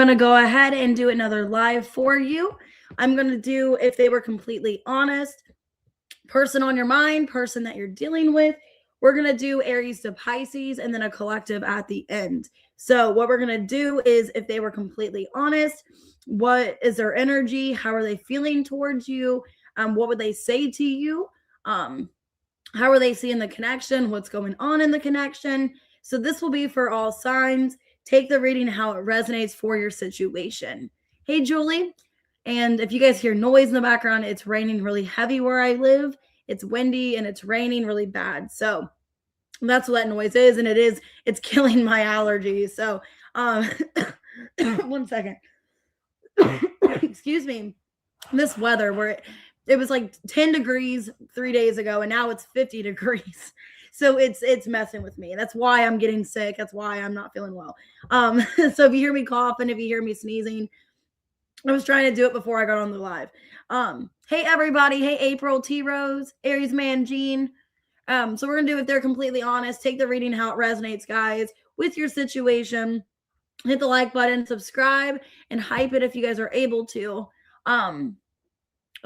going to go ahead and do another live for you. I'm going to do if they were completely honest, person on your mind, person that you're dealing with. We're going to do Aries to Pisces and then a collective at the end. So what we're going to do is if they were completely honest, what is their energy? How are they feeling towards you? What would they say to you? How are they seeing the connection? What's going on in the connection? So this will be for all signs. Take the reading how it resonates for your situation. Hey, Julie. And if you guys hear noise in the background, it's raining really heavy where I live. It's windy and it's raining really bad. So that's what that noise is. And it's killing my allergies. So, 1 second. Excuse me. This weather where it was like 10 degrees 3 days ago and now it's 50 degrees. So it's messing with me. That's why I'm getting sick. That's why I'm not feeling well. So if you hear me coughing, if you hear me sneezing, I was trying to do it before I got on the live. Hey, everybody. Hey, April, T-Rose, Aries Man, Jean. So we're going to do if they're completely honest. Take the reading how it resonates, guys, with your situation. Hit the like button, subscribe, and hype it if you guys are able to.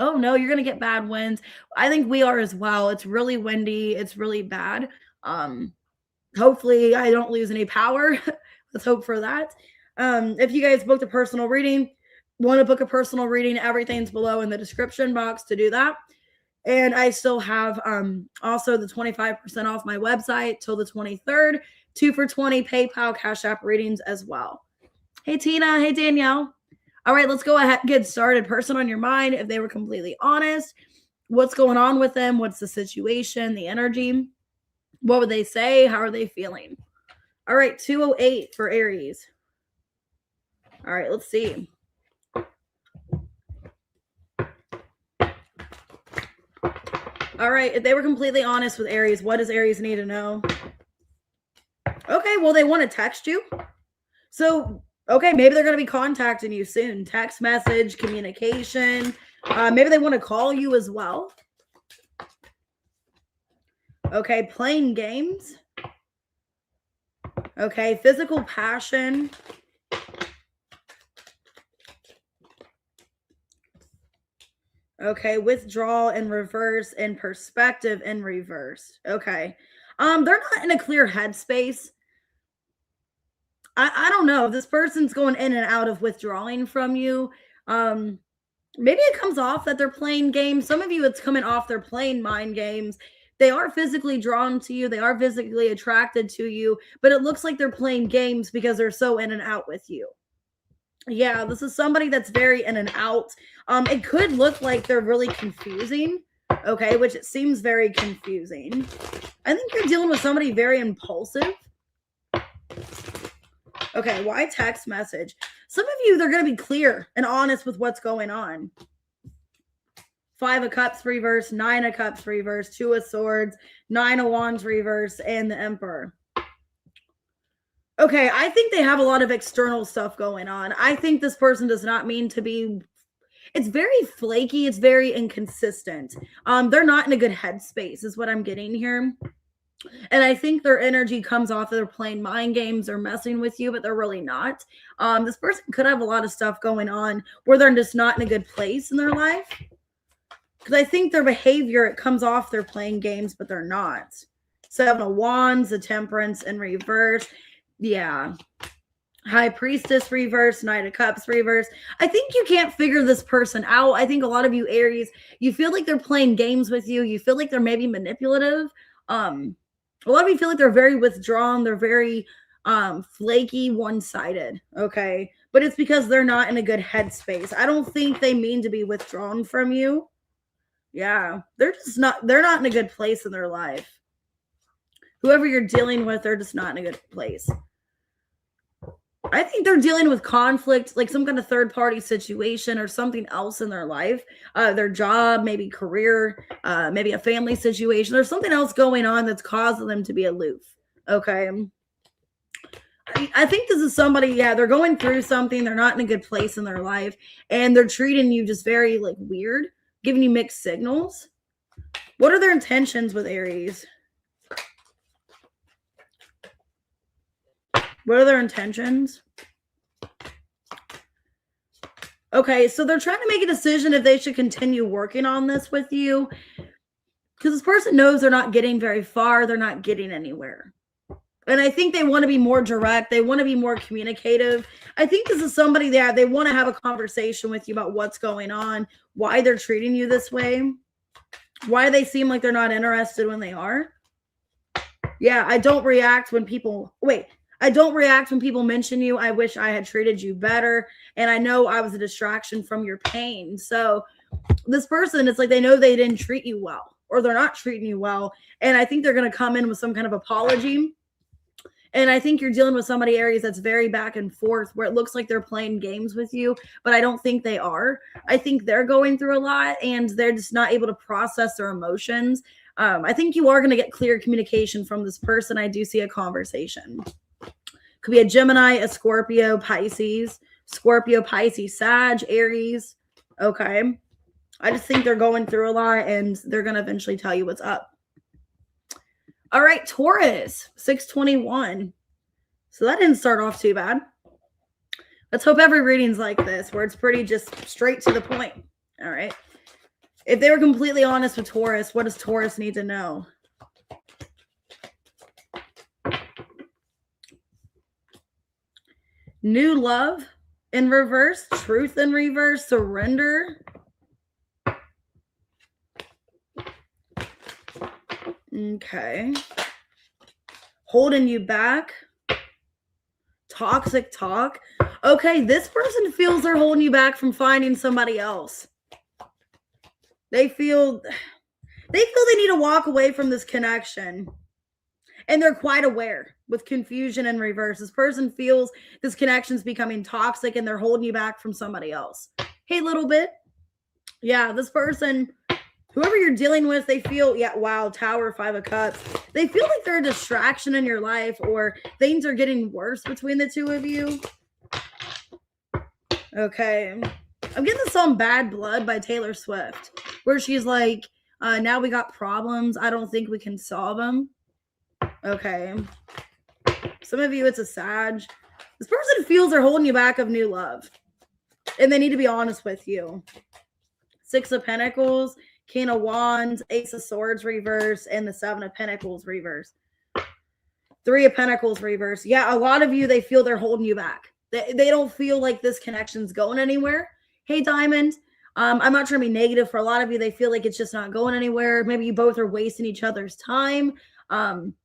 Oh, no, you're going to get bad winds. I think we are as well. It's really windy. It's really bad. Hopefully, I don't lose any power. Let's hope for that. If you guys booked a personal reading, want to book a personal reading, everything's below in the description box to do that. And I still have also the 25% off my website till the 23rd, 2 for $20 PayPal Cash App readings as well. Hey, Tina. Hey, Danielle. All right, let's go ahead and get started. Person on your mind, if they were completely honest, what's going on with them? What's the situation, the energy? What would they say? How are they feeling? All right, 208 for Aries. All right, let's see. All right, if they were completely honest with Aries, what does Aries need to know? Okay, well, they want to text you. So, okay, maybe they're going to be contacting you soon. Text message, communication. Maybe they want to call you as well. Okay, playing games. Okay, physical passion. Okay, withdrawal in reverse and perspective in reverse. Okay. They're not in a clear headspace. I don't know. This person's going in and out of withdrawing from you. Maybe it comes off that they're playing games. Some of you, it's coming off they're playing mind games. They are physically drawn to you. They are physically attracted to you, but it looks like they're playing games because they're so in and out with you. Yeah, this is somebody that's very in and out. It could look like they're really confusing, okay, which it seems very confusing. I think you're dealing with somebody very impulsive. Okay, why text message? Some of you, they're going to be clear and honest with what's going on. 5 of Cups reverse, 9 of Cups reverse, 2 of Swords, 9 of Wands reverse, and the Emperor. Okay, I think they have a lot of external stuff going on. I think this person does not mean to be, it's very flaky. It's very inconsistent. They're not in a good headspace is what I'm getting here. And I think their energy comes off of they're playing mind games or messing with you, but they're really not. This person could have a lot of stuff going on where they're just not in a good place in their life. Because I think their behavior, it comes off they're playing games, but they're not. 7 of Wands, the Temperance in reverse. Yeah. High Priestess reverse, Knight of Cups reverse. I think you can't figure this person out. I think a lot of you Aries, you feel like they're playing games with you. You feel like they're maybe manipulative. A lot of you feel like they're very withdrawn. They're very flaky, one-sided. Okay. But it's because they're not in a good headspace. I don't think they mean to be withdrawn from you. Yeah. They're not in a good place in their life. Whoever you're dealing with, they're just not in a good place. I think they're dealing with conflict, like some kind of third-party situation or something else in their life, their job, maybe career, maybe a family situation. There's something else going on that's causing them to be aloof, okay? I think this is somebody, yeah, they're going through something. They're not in a good place in their life, and they're treating you just very, like, weird, giving you mixed signals. What are their intentions with Aries? What are their intentions? Okay, so they're trying to make a decision if they should continue working on this with you, because this person knows they're not getting very far. They're not getting anywhere. And I think they want to be more direct. They want to be more communicative. I think this is somebody that they want to have a conversation with you about what's going on, why they're treating you this way, why they seem like they're not interested when they are. Yeah, I don't react when people mention you. I wish I had treated you better. And I know I was a distraction from your pain. So this person, it's like they know they didn't treat you well, or they're not treating you well. And I think they're going to come in with some kind of apology. And I think you're dealing with somebody, Aries, that's very back and forth, where it looks like they're playing games with you, but I don't think they are. I think they're going through a lot and they're just not able to process their emotions. I think you are going to get clear communication from this person. I do see a conversation. Could be a Gemini, a Scorpio, Pisces, Sag, Aries. Okay. I just think they're going through a lot and they're going to eventually tell you what's up. All right, Taurus, 621. So that didn't start off too bad. Let's hope every reading's like this, where it's pretty just straight to the point. All right. If they were completely honest with Taurus, what does Taurus need to know? New love in reverse, truth in reverse, surrender. Okay. Holding you back. Toxic talk. Okay, this person feels they're holding you back from finding somebody else. They feel they need to walk away from this connection. And they're quite aware with confusion in reverse. This person feels this connection's becoming toxic and they're holding you back from somebody else. Hey, little bit. Yeah, this person, whoever you're dealing with, they feel, yeah, wow, Tower, 5 of Cups. They feel like they're a distraction in your life, or things are getting worse between the two of you. Okay. I'm getting the song Bad Blood by Taylor Swift, where she's like, now we got problems. I don't think we can solve them. Okay. Some of you, it's a Sag. This person feels they're holding you back of new love, and they need to be honest with you. 6 of Pentacles, King of Wands, Ace of Swords reverse, and the 7 of Pentacles reverse. 3 of Pentacles reverse. Yeah, a lot of you, they feel they're holding you back. They don't feel like this connection's going anywhere. Hey, Diamond. I'm not trying to be negative. For a lot of you, they feel like it's just not going anywhere. Maybe you both are wasting each other's time.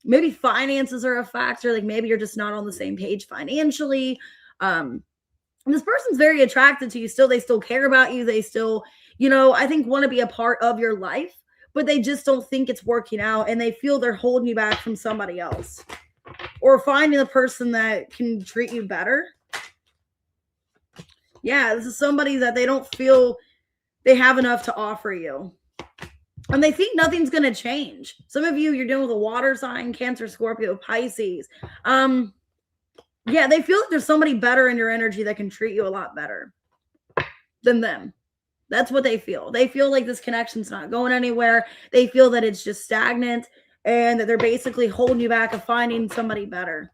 Maybe finances are a factor. Like maybe you're just not on the same page financially. This person's very attracted to you still. They still care about you. They still, I think want to be a part of your life, but they just don't think it's working out, and they feel they're holding you back from somebody else or finding the person that can treat you better. Yeah, this is somebody that they don't feel they have enough to offer you. And they think nothing's going to change. Some of you, you're dealing with a water sign, Cancer, Scorpio, Pisces. Yeah, they feel like there's somebody better in your energy that can treat you a lot better than them. That's what they feel. They feel like this connection's not going anywhere. They feel that it's just stagnant and that they're basically holding you back of finding somebody better.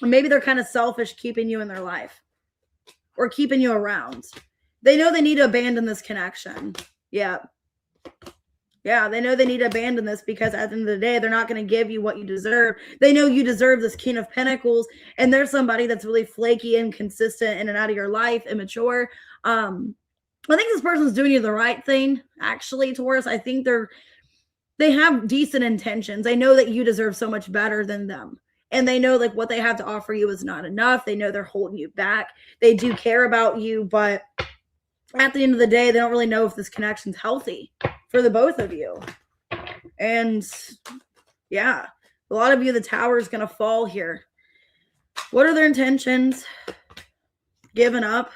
Or maybe they're kind of selfish keeping you in their life or keeping you around. They know they need to abandon this connection. Yeah. Yeah, they know they need to abandon this because at the end of the day, they're not going to give you what you deserve. They know you deserve this King of Pentacles, and there's somebody that's really flaky, inconsistent, in and out of your life, immature. I think this person's doing you the right thing, actually, Taurus. I think they have decent intentions. They know that you deserve so much better than them. And they know like what they have to offer you is not enough. They know they're holding you back. They do care about you, but at the end of the day, they don't really know if this connection's healthy for the both of you. And yeah, a lot of you, the tower is going to fall here. What are their intentions? Giving up.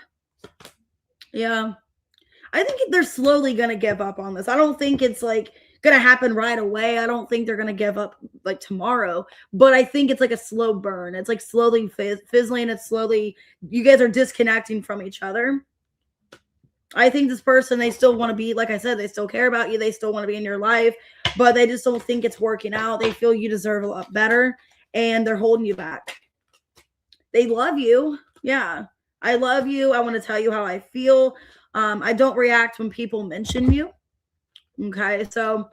Yeah. I think they're slowly going to give up on this. I don't think it's like going to happen right away. I don't think they're going to give up like tomorrow, but I think it's like a slow burn. It's like slowly fizzling. It's slowly, you guys are disconnecting from each other. I think this person, they still want to be, like I said, they still care about you. They still want to be in your life, but they just don't think it's working out. They feel you deserve a lot better, and they're holding you back. They love you. Yeah. I love you. I want to tell you how I feel. I don't react when people mention you. Okay. So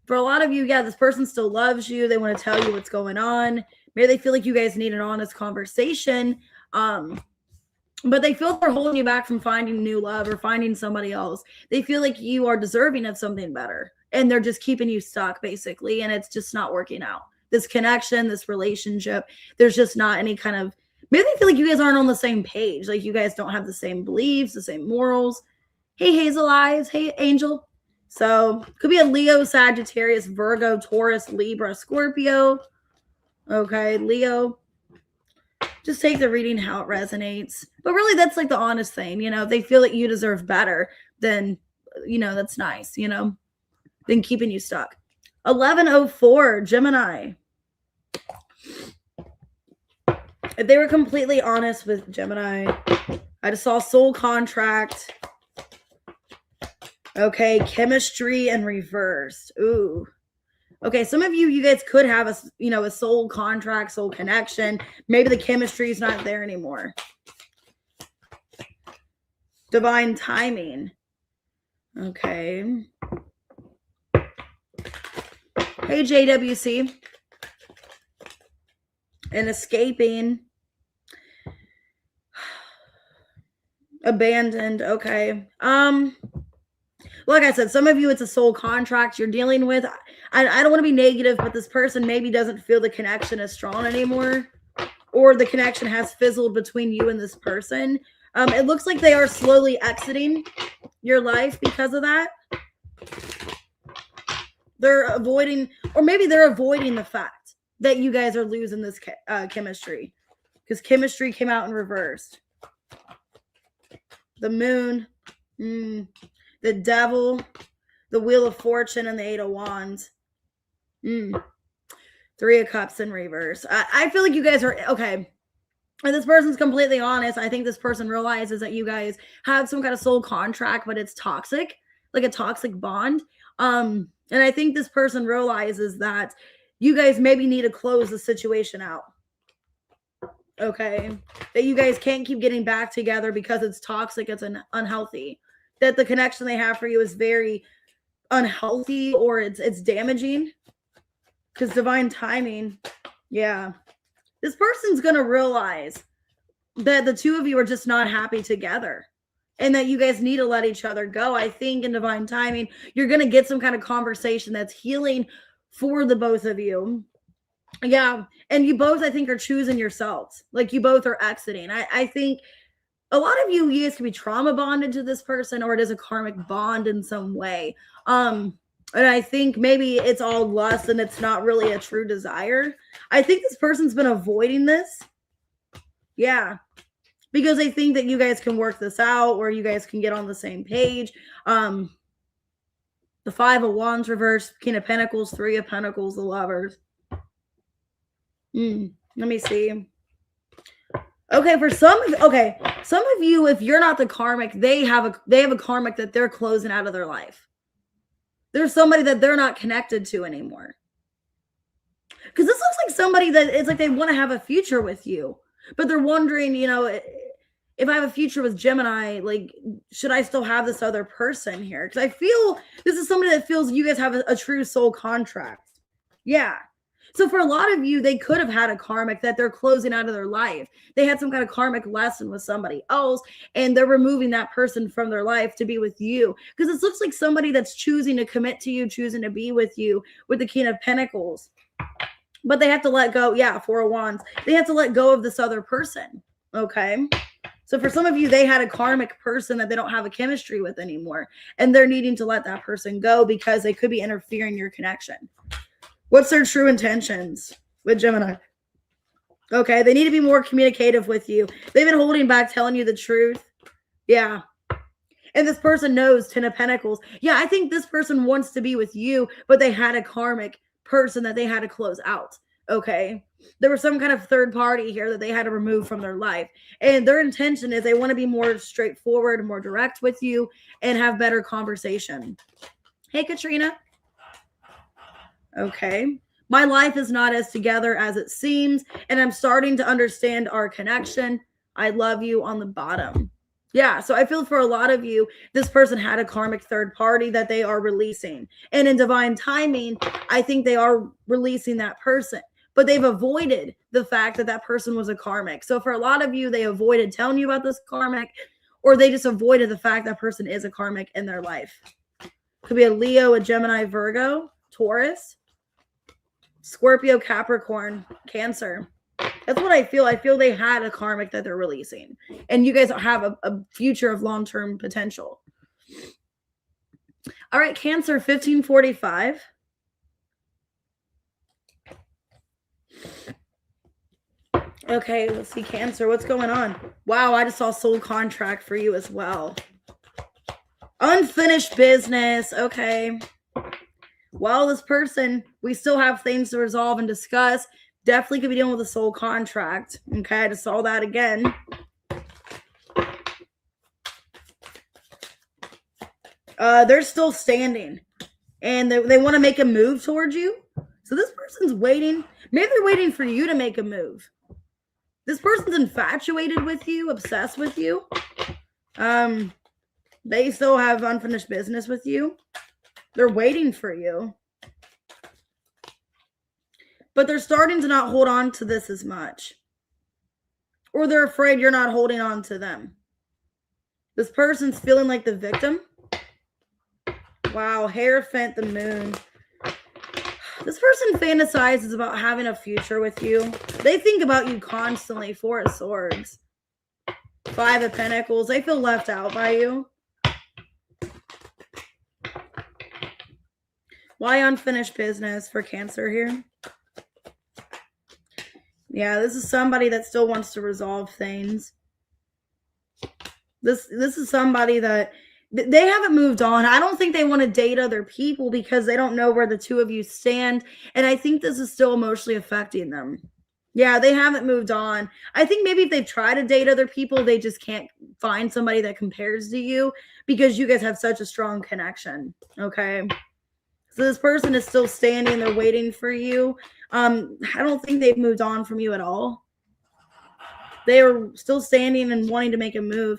for a lot of you, yeah, this person still loves you. They want to tell you what's going on. Maybe they feel like you guys need an honest conversation. But they feel they're holding you back from finding new love or finding somebody else. They feel like you are deserving of something better. And they're just keeping you stuck, basically. And it's just not working out. This connection, this relationship, there's just not any kind of, maybe they feel like you guys aren't on the same page. Like you guys don't have the same beliefs, the same morals. Hey, Hazel Eyes. Hey, Angel. So could be a Leo, Sagittarius, Virgo, Taurus, Libra, Scorpio. Okay, Leo. Just take the reading how it resonates. But really, that's like the honest thing. You know, if they feel that you deserve better, then, you know, that's nice, you know, than keeping you stuck. 1104, Gemini. If they were completely honest with Gemini, I just saw soul contract. Okay, chemistry and reversed. Ooh. Okay, some of you guys could have a soul contract, soul connection. Maybe the chemistry is not there anymore. Divine timing. Okay. Hey, JWC. And escaping. Abandoned. Okay. Like I said, some of you, it's a soul contract you're dealing with. I don't want to be negative, but this person maybe doesn't feel the connection is strong anymore, or the connection has fizzled between you and this person. It looks like they are slowly exiting your life because of that. They're avoiding, or maybe they're avoiding the fact that you guys are losing this chemistry, because chemistry came out in reversed. The moon. The devil, the wheel of fortune, and the 8 of wands. 3 of cups in reverse. I feel like you guys are okay. And this person's completely honest. I think this person realizes that you guys have some kind of soul contract, but it's toxic, like a toxic bond. And I think this person realizes that you guys maybe need to close the situation out. Okay. That you guys can't keep getting back together because it's toxic, it's unhealthy. That the connection they have for you is very unhealthy, or it's damaging. Because divine timing, yeah. This person's going to realize that the two of you are just not happy together, and that you guys need to let each other go. I think in divine timing, you're going to get some kind of conversation that's healing for the both of you. Yeah. And you both, I think, are choosing yourselves. Like you both are exiting. I think a lot of you guys can be trauma bonded to this person, or it is a karmic bond in some way. And I think maybe it's all lust and it's not really a true desire. I think this person's been avoiding this. Yeah. Because they think that you guys can work this out, or you guys can get on the same page. The 5 of wands reversed, King of Pentacles, 3 of Pentacles, the lovers. Let me see. Okay, some of you, if you're not the karmic, they have a karmic that they're closing out of their life. There's somebody that they're not connected to anymore. Because this looks like somebody that it's like they want to have a future with you, but they're wondering, you know, if I have a future with Gemini, like, should I still have this other person here? Because I feel this is somebody that feels you guys have a true soul contract. Yeah. So for a lot of you, they could have had a karmic that they're closing out of their life. They had some kind of karmic lesson with somebody else, and they're removing that person from their life to be with you. Because it looks like somebody that's choosing to commit to you, choosing to be with you with the King of Pentacles. But they have to let go. Yeah, 4 of wands. They have to let go of this other person. Okay. So for some of you, they had a karmic person that they don't have a chemistry with anymore, and they're needing to let that person go because they could be interfering in your connection. What's their true intentions with Gemini? Okay, they need to be more communicative with you. They've been holding back, telling you the truth. Yeah. And this person knows 10 of Pentacles. Yeah, I think this person wants to be with you, but they had a karmic person that they had to close out. Okay. There was some kind of third party here that they had to remove from their life. And their intention is they want to be more straightforward, more direct with you, and have better conversation. Hey, Katrina. Okay. My life is not as together as it seems, and I'm starting to understand our connection. I love you on the bottom. Yeah, so I feel for a lot of you, this person had a karmic third party that they are releasing. And in divine timing, I think they are releasing that person. But they've avoided the fact that that person was a karmic. So for a lot of you, they avoided telling you about this karmic, or they just avoided the fact that person is a karmic in their life. Could be a Leo, a Gemini, Virgo, Taurus, Scorpio, Capricorn, Cancer. That's what I feel. I feel they had a karmic that they're releasing. And you guys have a future of long-term potential. All right, Cancer, 1545. Okay, let's see, Cancer. What's going on? Wow, I just saw soul contract for you as well. Unfinished business. Okay. Well, this person, we still have things to resolve and discuss. Definitely could be dealing with a soul contract. Okay, I just saw that again. They're still standing. And they want to make a move towards you. So this person's waiting. Maybe they're waiting for you to make a move. This person's infatuated with you, obsessed with you. They still have unfinished business with you. They're waiting for you. But they're starting to not hold on to this as much. Or they're afraid you're not holding on to them. This person's feeling like the victim. Wow, Hierophant, the moon. This person fantasizes about having a future with you. They think about you constantly. Four of Swords. Five of Pentacles. They feel left out by you. Why unfinished business for Cancer here? Yeah, this is somebody that still wants to resolve things. This is somebody that they haven't moved on. I don't think they want to date other people because they don't know where the two of you stand. And I think this is still emotionally affecting them. Yeah, they haven't moved on. I think maybe if they try to date other people, they just can't find somebody that compares to you because you guys have such a strong connection. Okay. So this person is still standing. They're waiting for you. I don't think they've moved on from you at all. They are still standing and wanting to make a move.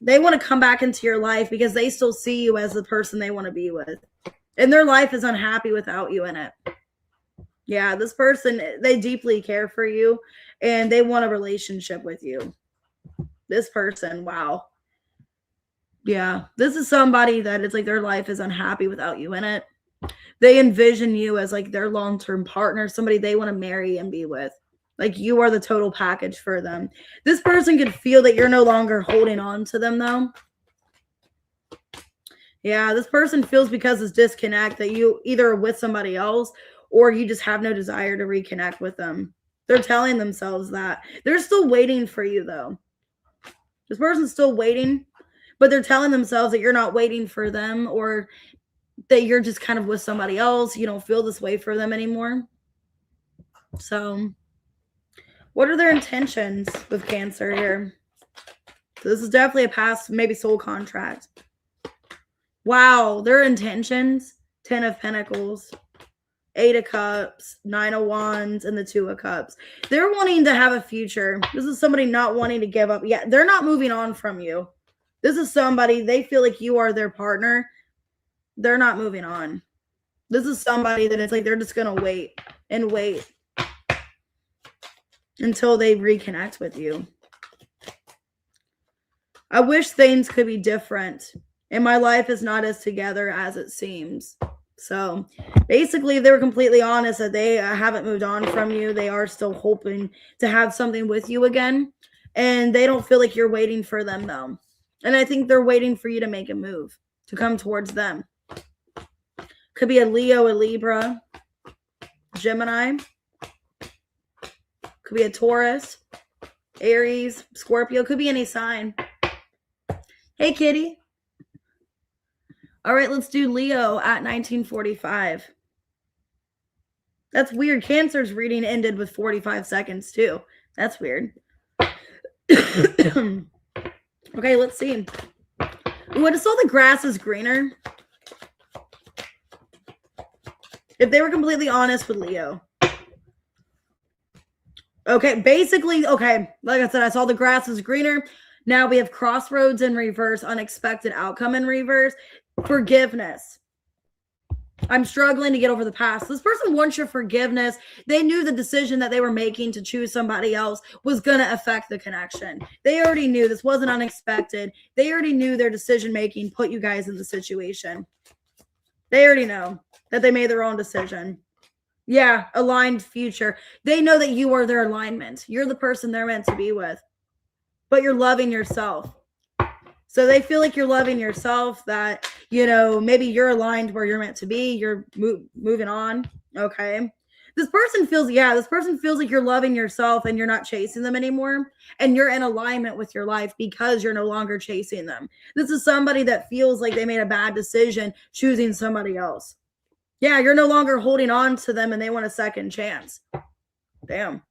They want to come back into your life because they still see you as the person they want to be with. And their life is unhappy without you in it. Yeah, this person, they deeply care for you and they want a relationship with you. This person, wow. Yeah, this is somebody that it's like their life is unhappy without you in it. They envision you as like their long-term partner, somebody they want to marry and be with. Like you are the total package for them. This person could feel that you're no longer holding on to them though. Yeah, this person feels because it's disconnect that you either are with somebody else or you just have no desire to reconnect with them. They're telling themselves that. They're still waiting for you though. This person's still waiting, but they're telling themselves that you're not waiting for them or that you're just kind of with somebody else. You don't feel this way for them anymore. So what are their intentions with Cancer here? So this is definitely a past, maybe soul contract. Wow, their intentions, 10 of Pentacles, 8 of Cups, 9 of Wands, and the 2 of Cups. They're wanting to have a future. This is somebody not wanting to give up. Yeah, they're not moving on from you. This is somebody, they feel like you are their partner. They're not moving on. This is somebody that it's like they're just going to wait and wait until they reconnect with you. I wish things could be different. And my life is not as together as it seems. So basically, if they were completely honest that they haven't moved on from you, they are still hoping to have something with you again. And they don't feel like you're waiting for them though. And I think they're waiting for you to make a move, to come towards them. Could be a Leo, a Libra, Gemini. Could be a Taurus, Aries, Scorpio. Could be any sign. Hey, kitty. All right, let's do Leo at 1945. That's weird. Cancer's reading ended with 45 seconds, too. That's weird. Okay, let's see. Ooh, I just saw the grass is greener. If they were completely honest with Leo. Okay, basically, okay, like I said, I saw the grass is greener. Now we have crossroads in reverse, unexpected outcome in reverse, forgiveness. I'm struggling to get over the past. This person wants your forgiveness. They knew the decision that they were making to choose somebody else was going to affect the connection. They already knew this wasn't unexpected. They already knew their decision making put you guys in the situation. They already know that they made their own decision. Yeah, aligned future. They know that you are their alignment. You're the person they're meant to be with, but you're loving yourself. So they feel like you're loving yourself, that, you know, maybe you're aligned where you're meant to be. You're moving on. Okay. This person feels like you're loving yourself and you're not chasing them anymore. And you're in alignment with your life because you're no longer chasing them. This is somebody that feels like they made a bad decision choosing somebody else. Yeah, you're no longer holding on to them and they want a second chance. Damn.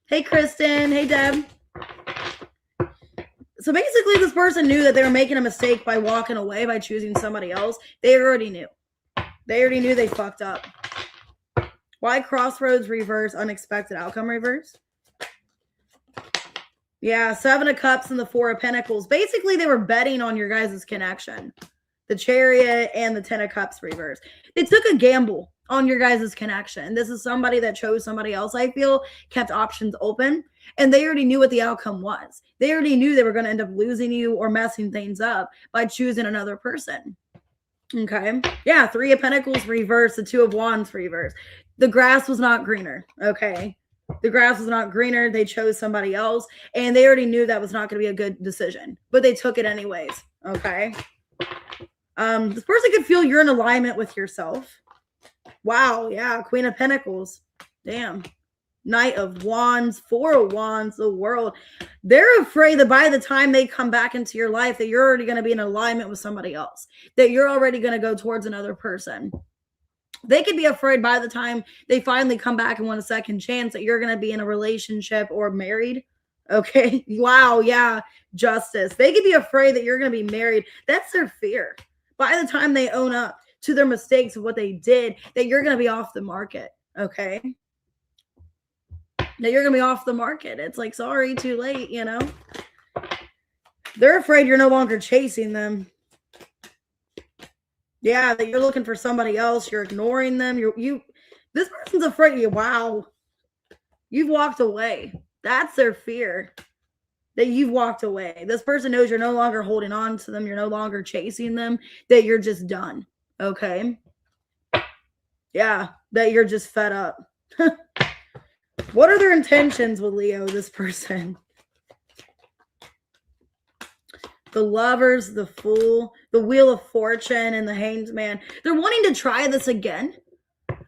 Hey, Kristen. Hey, Deb. So basically, this person knew that they were making a mistake by walking away, by choosing somebody else. They already knew. They already knew they fucked up. Why crossroads reverse, unexpected outcome reverse? Yeah, 7 of Cups and the 4 of Pentacles. Basically, they were betting on your guys' connection. The Chariot and the 10 of Cups reverse. They took a gamble on your guys' connection. This is somebody that chose somebody else, I feel, kept options open, and they already knew what the outcome was. They already knew they were going to end up losing you or messing things up by choosing another person. Okay. Yeah, 3 of Pentacles reverse, the 2 of Wands reverse. The grass was not greener. Okay. The grass was not greener. They chose somebody else, and they already knew that was not going to be a good decision, but they took it anyways. Okay. This person could feel you're in alignment with yourself. Wow, yeah, Queen of Pentacles. Damn. Knight of Wands, 4 of Wands, the World. They're afraid that by the time they come back into your life, that you're already going to be in alignment with somebody else, that you're already going to go towards another person. They could be afraid by the time they finally come back and want a second chance that you're going to be in a relationship or married. Okay. Wow. Yeah. Justice. They could be afraid that you're going to be married. That's their fear. By the time they own up to their mistakes of what they did, that you're going to be off the market. Okay. That you're going to be off the market. It's like, sorry, too late, you know. They're afraid you're no longer chasing them. Yeah, that you're looking for somebody else. You're ignoring them. This person's afraid of you. Wow. You've walked away. That's their fear. That you've walked away. This person knows you're no longer holding on to them. You're no longer chasing them. That you're just done. Okay. Yeah. That you're just fed up. What are their intentions with Leo, this person? The Lovers, the Fool, the Wheel of Fortune, and the Hanged Man. They're wanting to try this again.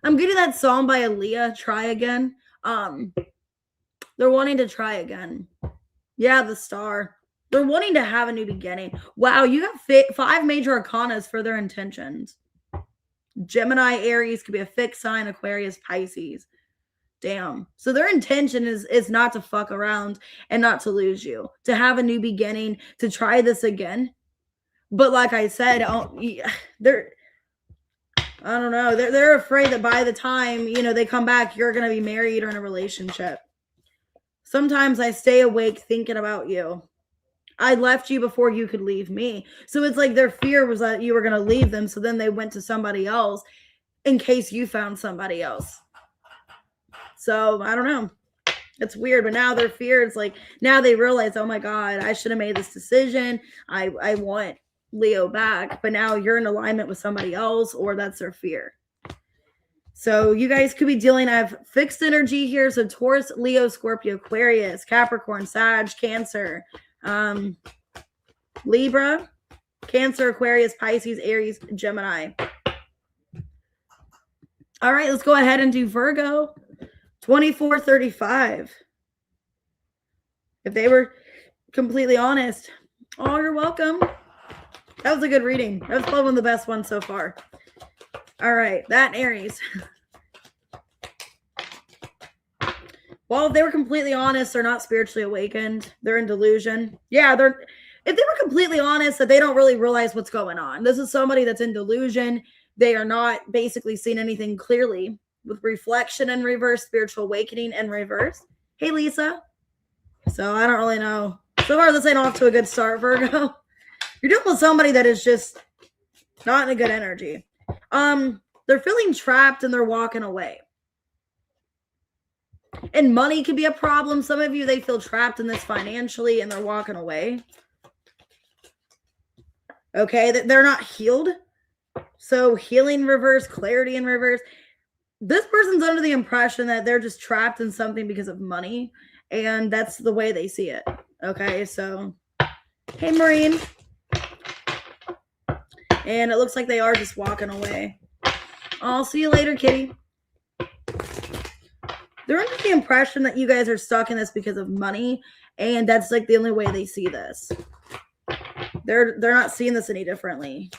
I'm getting that song by Aaliyah, Try Again. They're wanting to try again. Yeah, the Star. They're wanting to have a new beginning. Wow, you have 5 major arcanas for their intentions. Gemini, Aries, could be a fixed sign, Aquarius, Pisces. Damn. So their intention is not to fuck around and not to lose you, to have a new beginning, to try this again. But like I said, they're afraid that by the time, you know, they come back, you're going to be married or in a relationship. Sometimes I stay awake thinking about you. I left you before you could leave me. So it's like their fear was that you were going to leave them. So then they went to somebody else in case you found somebody else. So I don't know. It's weird, but now their fear is like, now they realize, oh my God, I should have made this decision. I want Leo back, but now you're in alignment with somebody else, or that's their fear. So you guys could be dealing, I have fixed energy here. So Taurus, Leo, Scorpio, Aquarius, Capricorn, Sag, Cancer, Libra, Cancer, Aquarius, Pisces, Aries, Gemini. All right, let's go ahead and do Virgo. 2435. If they were completely honest. Oh, you're welcome. That was a good reading. That was probably one of the best ones so far. All right, that Aries. Well, if they were completely honest, they're not spiritually awakened. They're in delusion. Yeah, if they were completely honest, that they don't really realize what's going on. This is somebody that's in delusion. They are not basically seeing anything clearly. with reflection in reverse, spiritual awakening in reverse. Hey, Lisa. So I don't really know. So far, this ain't off to a good start, Virgo. You're dealing with somebody that is just not in a good energy. They're feeling trapped and they're walking away. And money can be a problem. Some of you, they feel trapped in this financially and they're walking away. Okay, they're not healed. So healing reverse, clarity in reverse. This person's under the impression that they're just trapped in something because of money. And that's the way they see it. Okay, so, hey, Marine. And it looks like they are just walking away. I'll see you later, kitty. They're under the impression that you guys are stuck in this because of money. And that's like the only way they see this. They're not seeing this any differently.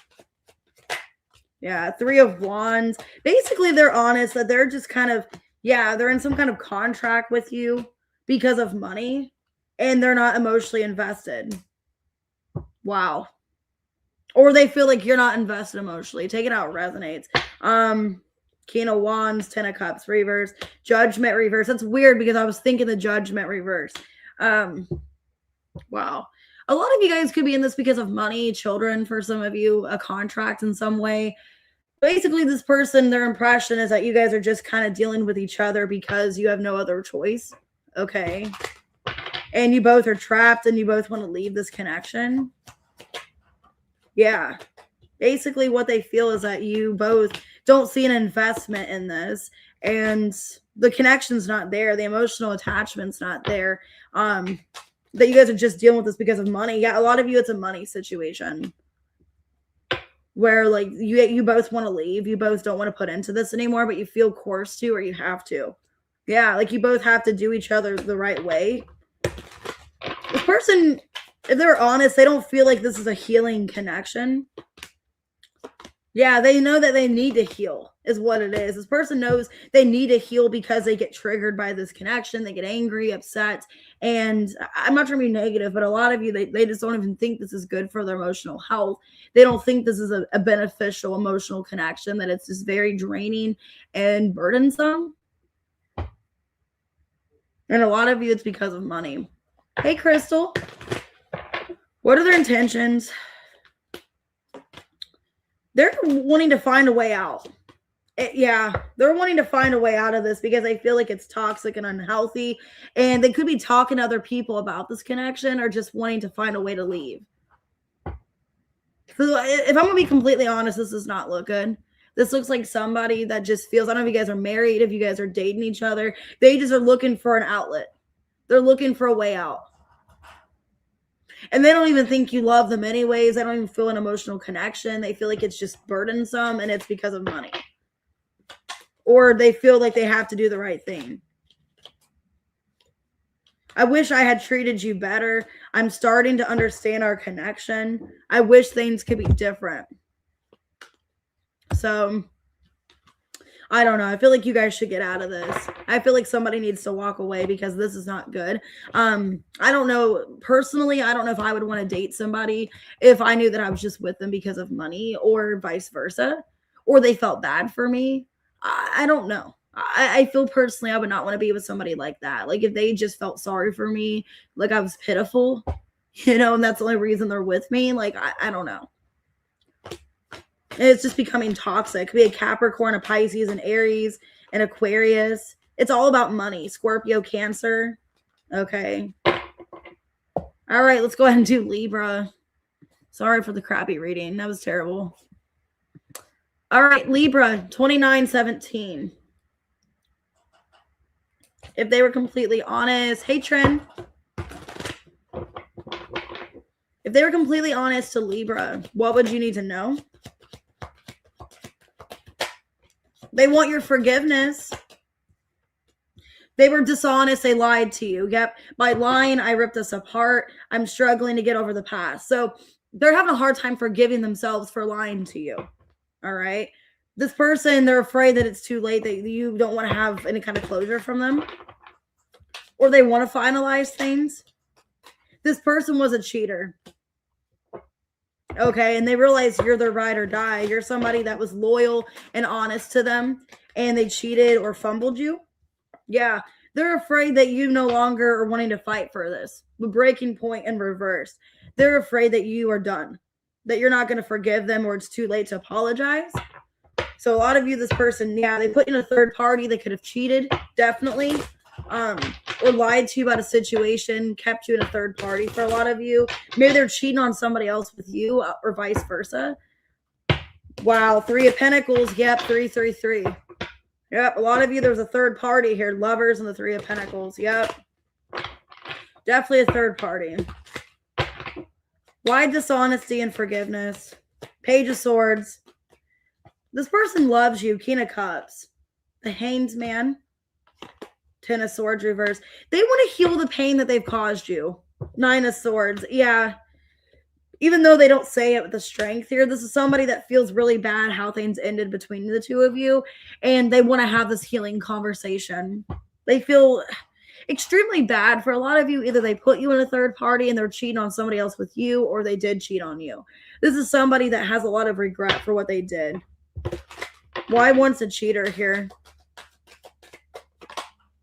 Yeah, 3 of Wands. Basically, they're honest that they're just kind of, yeah, they're in some kind of contract with you because of money. And they're not emotionally invested. Wow. Or they feel like you're not invested emotionally. Take it out, resonates. King of Wands, 10 of Cups, reverse. Judgment, reverse. That's weird because I was thinking the Judgment, reverse. Wow. A lot of you guys could be in this because of money, children for some of you, a contract in some way. Basically, this person, their impression is that you guys are just kind of dealing with each other because you have no other choice. Okay. And you both are trapped and you both want to leave this connection. Yeah. Basically, what they feel is that you both don't see an investment in this. And the connection's not there. The emotional attachment's not there. That you guys are just dealing with this because of money. Yeah, a lot of you, it's a money situation. Where, like, you both want to leave. You both don't want to put into this anymore, but you feel forced to or you have to. Yeah, like you both have to do each other the right way. This person, if they're honest, they don't feel like this is a healing connection. Yeah, they know that they need to heal is what it is. This person knows they need to heal because they get triggered by this connection. They get angry, upset. And I'm not trying to be negative, but a lot of you, they just don't even think this is good for their emotional health. They don't think this is a beneficial emotional connection, that it's just very draining and burdensome. And a lot of you, it's because of money. Hey, Crystal. What are their intentions? They're wanting to find a way out. Yeah, they're wanting to find a way out of this because they feel like it's toxic and unhealthy. And they could be talking to other people about this connection or just wanting to find a way to leave. So if I'm going to be completely honest, this does not look good. This looks like somebody that just feels, I don't know if you guys are married, if you guys are dating each other. They just are looking for an outlet. They're looking for a way out. And they don't even think you love them anyways. They don't even feel an emotional connection. They feel like it's just burdensome and it's because of money. Or they feel like they have to do the right thing. I wish I had treated you better. I'm starting to understand our connection. I wish things could be different. So, I don't know. I feel like you guys should get out of this. I feel like somebody needs to walk away because this is not good. I don't know. Personally, I don't know if I would want to date somebody if I knew that I was just with them because of money or vice versa. Or they felt bad for me. I don't know. I feel personally I would not want to be with somebody like that. Like if they just felt sorry for me, like I was pitiful, and that's the only reason they're with me. Like, I don't know. And it's just becoming toxic. It could be a Capricorn, a Pisces, an Aries, an Aquarius. It's all about money. Scorpio, Cancer. Okay. All right, let's go ahead and do Libra. Sorry for the crappy reading. That was terrible. All right, Libra, 2917. If they were completely honest. Hey, Trin. If they were completely honest to Libra, what would you need to know? They want your forgiveness. They were dishonest. They lied to you. Yep. By lying, I ripped us apart. I'm struggling to get over the past. So they're having a hard time forgiving themselves for lying to you. All right. This person, they're afraid that it's too late, that you don't want to have any kind of closure from them. Or they want to finalize things. This person was a cheater. Okay, and they realize you're their ride or die. You're somebody that was loyal and honest to them. and they cheated or fumbled you. Yeah, they're afraid that you no longer are wanting to fight for this. The breaking point in reverse. They're afraid that you are done, that you're not going to forgive them or it's too late to apologize. So a lot of you, this person, yeah, they put you in a third party. They could have cheated, definitely, or lied to you about a situation, kept you in a third party for a lot of you. Maybe they're cheating on somebody else with you or vice versa. Wow, 3 of Pentacles. Yep, 333. Yep, a lot of you, there's a third party here. Lovers and the 3 of Pentacles. Yep. Definitely a third party. Why dishonesty and forgiveness? Page of Swords. This person loves you. King of Cups. The Hanged Man. 10 of Swords reverse. They want to heal the pain that they've caused you. 9 of Swords. Yeah. Even though they don't say it with the strength here, this is somebody that feels really bad how things ended between the two of you. And they want to have this healing conversation. They feel extremely bad for a lot of you. Either they put you in a third party and they're cheating on somebody else with you, or they did cheat on you. This is somebody that has a lot of regret for what they did. Why wants a cheater here?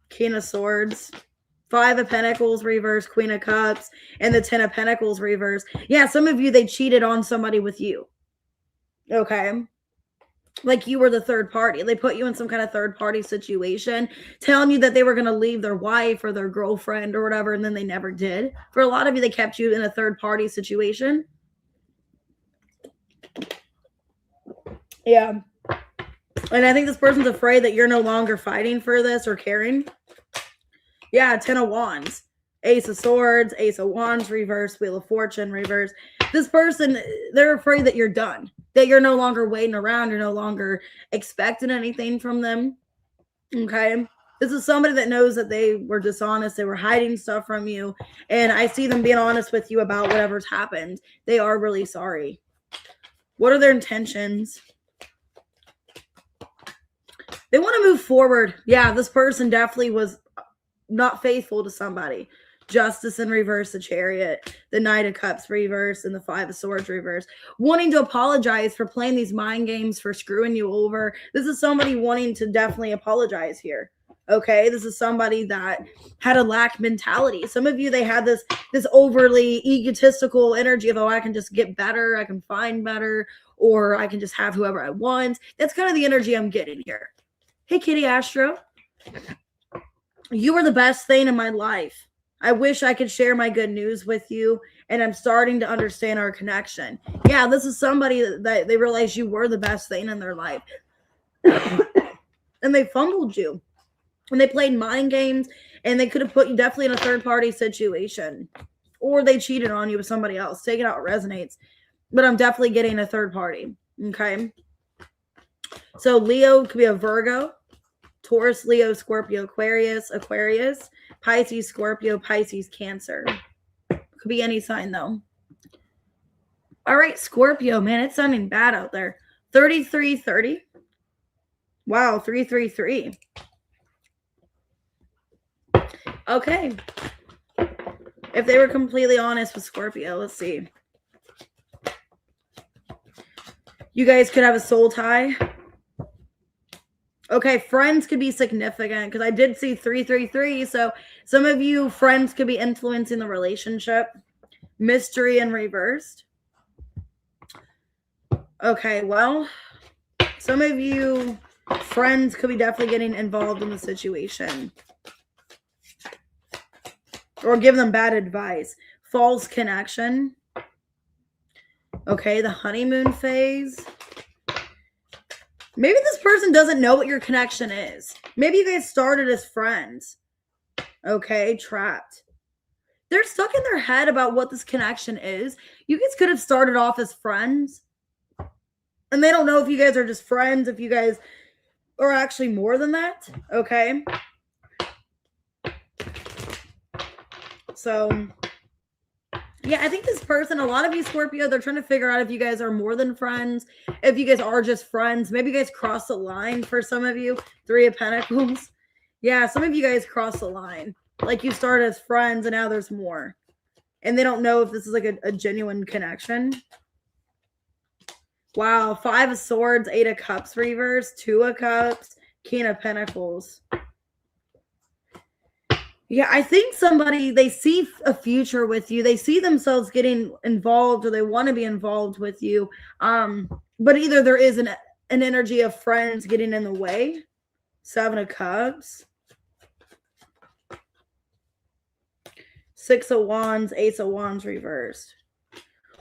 King of Swords. 5 of Pentacles reverse, Queen of Cups, and the 10 of Pentacles reverse. Yeah, some of you, they cheated on somebody with you. Okay. Like you were the third party. They put you in some kind of third party situation, telling you that they were going to leave their wife or their girlfriend or whatever, and then they never did. For a lot of you, they kept you in a third party situation. Yeah. And I think this person's afraid that you're no longer fighting for this or caring. Yeah, 10 of Wands. Ace of Swords, Ace of Wands reverse, Wheel of Fortune reverse. This person, they're afraid that you're done, that you're no longer waiting around, you're no longer expecting anything from them. Okay? This is somebody that knows that they were dishonest, they were hiding stuff from you, and I see them being honest with you about whatever's happened. They are really sorry. What are their intentions? They want to move forward. Yeah, this person definitely was not faithful to somebody. Justice in reverse, the Chariot, the Knight of Cups reverse, and the 5 of Swords reverse. Wanting to apologize for playing these mind games, for screwing you over. This is somebody wanting to definitely apologize here. Okay, this is somebody that had a lack mentality. Some of you, they had this overly egotistical energy of, oh, I can just get better, I can find better, or I can just have whoever I want. That's kind of the energy I'm getting here. Hey, Kitty Astro. You are the best thing in my life. I wish I could share my good news with you, and I'm starting to understand our connection. Yeah, this is somebody that they realize you were the best thing in their life. And they fumbled you. And they played mind games, and they could have put you definitely in a third-party situation. Or they cheated on you with somebody else. Take it out, it resonates. But I'm definitely getting a third party. Okay? So Leo could be a Virgo. Taurus, Leo, Scorpio, Aquarius, Pisces, Scorpio, Pisces, Cancer. Could be any sign, though. All right, Scorpio, man, it's sounding bad out there. 3330. Wow, 333. Okay. If they were completely honest with Scorpio, let's see. You guys could have a soul tie. Okay, friends could be significant because I did see 333. So some of you, friends could be influencing the relationship. Mystery and reversed. Okay, well, some of you, friends could be definitely getting involved in the situation. Or give them bad advice. False connection. Okay, the honeymoon phase. Maybe this person doesn't know what your connection is. Maybe you guys started as friends. Okay, trapped. They're stuck in their head about what this connection is. You guys could have started off as friends. And they don't know if you guys are just friends, if you guys are actually more than that. Okay. So, yeah, I think this person, a lot of you Scorpio, they're trying to figure out if you guys are more than friends, if you guys are just friends. Maybe you guys cross the line for some of you. 3 of Pentacles. Yeah, some of you guys cross the line. Like you started as friends and now there's more. And they don't know if this is like a genuine connection. Wow, 5 of Swords, 8 of Cups reverse, 2 of Cups, King of Pentacles. Yeah, I think somebody, they see a future with you. They see themselves getting involved, or they want to be involved with you. But either there is an energy of friends getting in the way. Seven of Cups. Six of Wands, Ace of Wands reversed.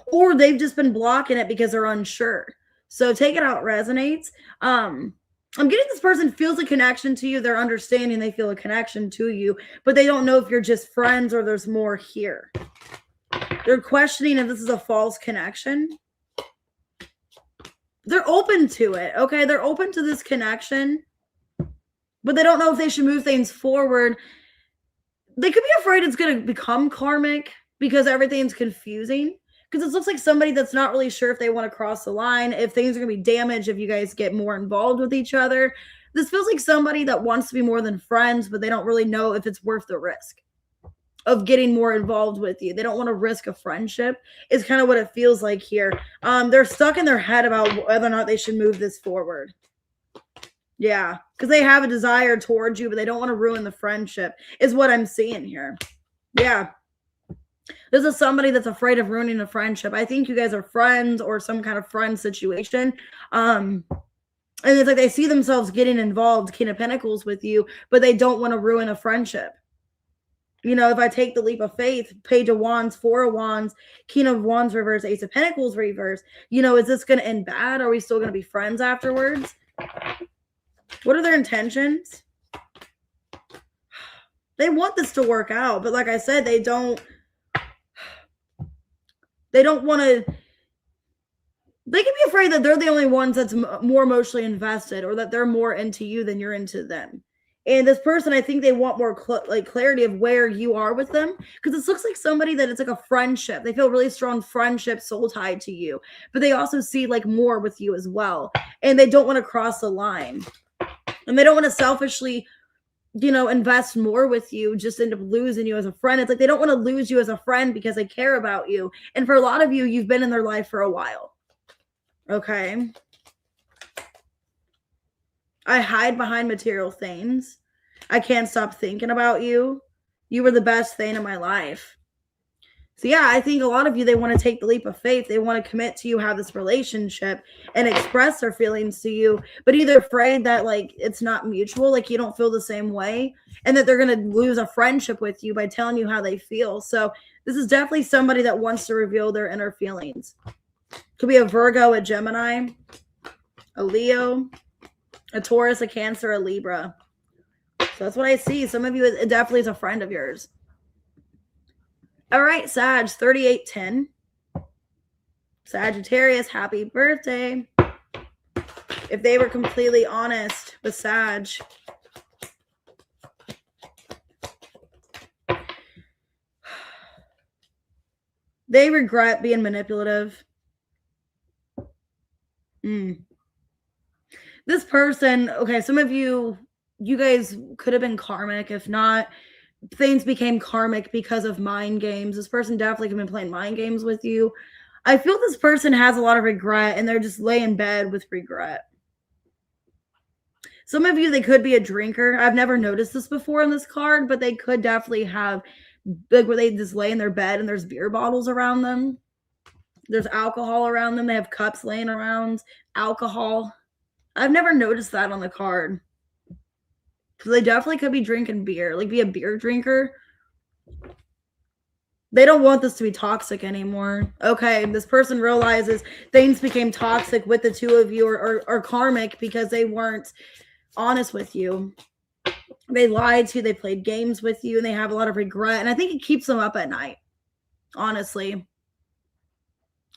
Or they've just been blocking it because they're unsure. So take it out, resonates. I'm getting this person feels a connection to you. They're understanding, they feel a connection to you, but they don't know if you're just friends or there's more here. They're questioning if this is a false connection. They're open to it, okay? They're open to this connection, but they don't know if they should move things forward. They could be afraid it's going to become karmic because everything's confusing. Because it looks like somebody that's not really sure if they want to cross the line, if things are going to be damaged, if you guys get more involved with each other. This feels like somebody that wants to be more than friends, but they don't really know if it's worth the risk of getting more involved with you. They don't want to risk a friendship, is kind of what it feels like here. They're stuck in their head about whether or not they should move this forward. Yeah, because they have a desire towards you, but they don't want to ruin the friendship, is what I'm seeing here. Yeah. This is somebody that's afraid of ruining a friendship. I think you guys are friends or some kind of friend situation. And it's like they see themselves getting involved, King of Pentacles, with you, but they don't want to ruin a friendship. You know, if I take the leap of faith, Page of Wands, Four of Wands, King of Wands reverse, Ace of Pentacles reverse, you know, is this going to end bad? Are we still going to be friends afterwards? What are their intentions? They want this to work out, but like I said, they don't want to, they can be afraid that they're the only ones that's more emotionally invested, or that they're more into you than you're into them. And this person, I think they want more clarity of where you are with them, because this looks like somebody that it's like a friendship. They feel really strong friendship, soul tied to you, but they also see like more with you as well. And they don't want to cross the line, and they don't want to selfishly, you know, invest more with you, just end up losing you as a friend. It's like they don't want to lose you as a friend because they care about you. And for a lot of you, you've been in their life for a while. Okay. I hide behind material things. I can't stop thinking about you. You were the best thing in my life. So yeah, I think a lot of you, they want to take the leap of faith. They want to commit to you, have this relationship, and express their feelings to you, but either afraid that like it's not mutual, like you don't feel the same way, and that they're going to lose a friendship with you by telling you how they feel. So this is definitely somebody that wants to reveal their inner feelings. Could be a Virgo, a Gemini, a Leo, a Taurus, a Cancer, a Libra. So that's what I see. Some of you, it definitely is a friend of yours. All right, Sag, 3810. Sagittarius, happy birthday. If they were completely honest with Sag, they regret being manipulative. This person, okay, some of you, you guys could have been karmic. If not, things became karmic because of mind games. This person definitely could have been playing mind games with you. I feel this person has a lot of regret, and they're just laying in bed with regret. Some of you, they could be a drinker. I've never noticed this before in this card, but they could definitely have, like, where they just lay in their bed and there's beer bottles around them. There's alcohol around them. They have cups laying around, alcohol. I've never noticed that on the card. So they definitely could be drinking beer, like be a beer drinker. They don't want this to be toxic anymore. Okay, this person realizes things became toxic with the two of you, or karmic, because they weren't honest with you. They lied to you, they played games with you, and they have a lot of regret. And I think it keeps them up at night, honestly.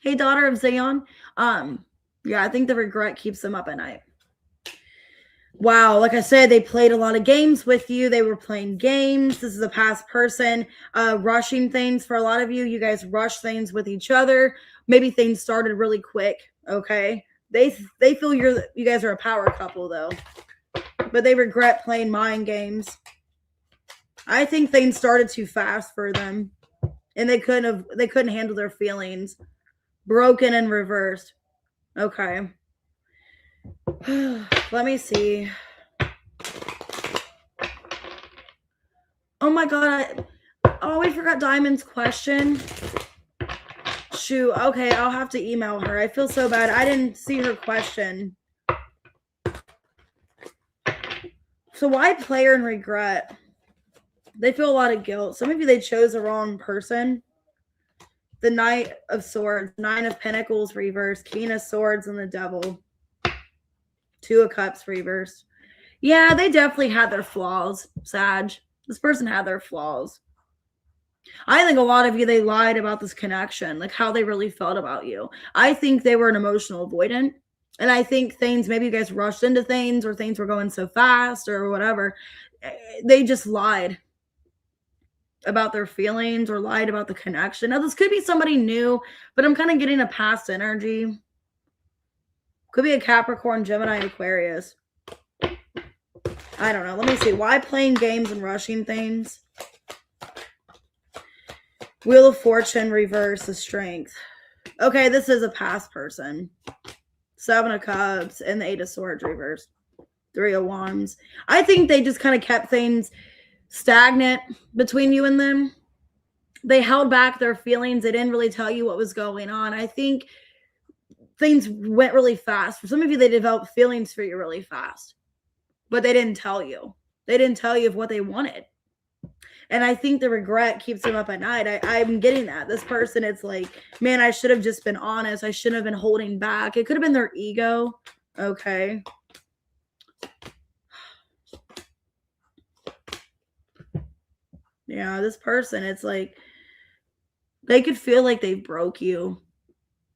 Hey, daughter of Zion. Yeah, I think the regret keeps them up at night. Wow, like I said, they played a lot of games with you. They were playing games. This is a past person rushing things. For a lot of you, you guys rush things with each other. Maybe things started really quick, okay? They feel you guys are a power couple, though. But they regret playing mind games. I think things started too fast for them. And they couldn't handle their feelings. Broken and reversed. Okay. Let me see. Oh my God. We forgot Diamond's question. Shoot. Okay, I'll have to email her. I feel so bad. I didn't see her question. So why player and regret? They feel a lot of guilt. So maybe they chose the wrong person. The Knight of Swords, Nine of Pentacles reversed, King of Swords, and the Devil. Two of Cups reversed. Yeah, they definitely had their flaws, Sag. This person had their flaws. I think a lot of you, they lied about this connection, like how they really felt about you. I think they were an emotional avoidant. And I think things, maybe you guys rushed into things or things were going so fast or whatever. They just lied about their feelings or lied about the connection. Now, this could be somebody new, but I'm kind of getting a past energy. Could be a Capricorn, Gemini, Aquarius. I don't know. Let me see. Why playing games and rushing things? Wheel of Fortune, reverse, the Strength. Okay, this is a past person. Seven of Cups and the Eight of Swords, reverse. Three of Wands. I think they just kind of kept things stagnant between you and them. They held back their feelings. They didn't really tell you what was going on. I think things went really fast. For some of you, they developed feelings for you really fast, but they didn't tell you. They didn't tell you of what they wanted. And I think the regret keeps them up at night. I'm getting that. This person, it's like, man, I should have just been honest. I shouldn't have been holding back. It could have been their ego. Okay. Yeah, this person, it's like they could feel like they broke you.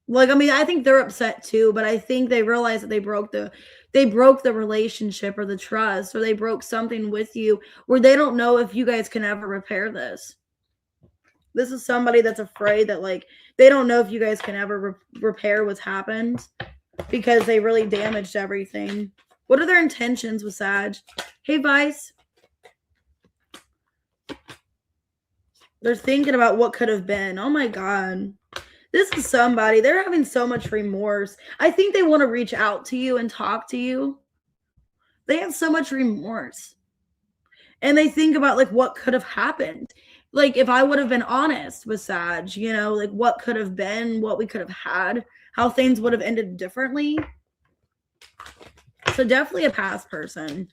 Like, I mean, I think they're upset too, but I think they realize that they broke the relationship or the trust, or they broke something with you where they don't know if you guys can ever repair this. This is somebody that's afraid that, like, they don't know if you guys can ever repair what's happened because they really damaged everything. What are their intentions with Sag? Hey, Vice. They're thinking about what could have been. Oh my God. This is somebody, they're having so much remorse. I think they want to reach out to you and talk to you. They have so much remorse. And they think about, like, what could have happened. Like, if I would have been honest with Sag, you know, like what could have been, what we could have had, how things would have ended differently. So definitely a past person.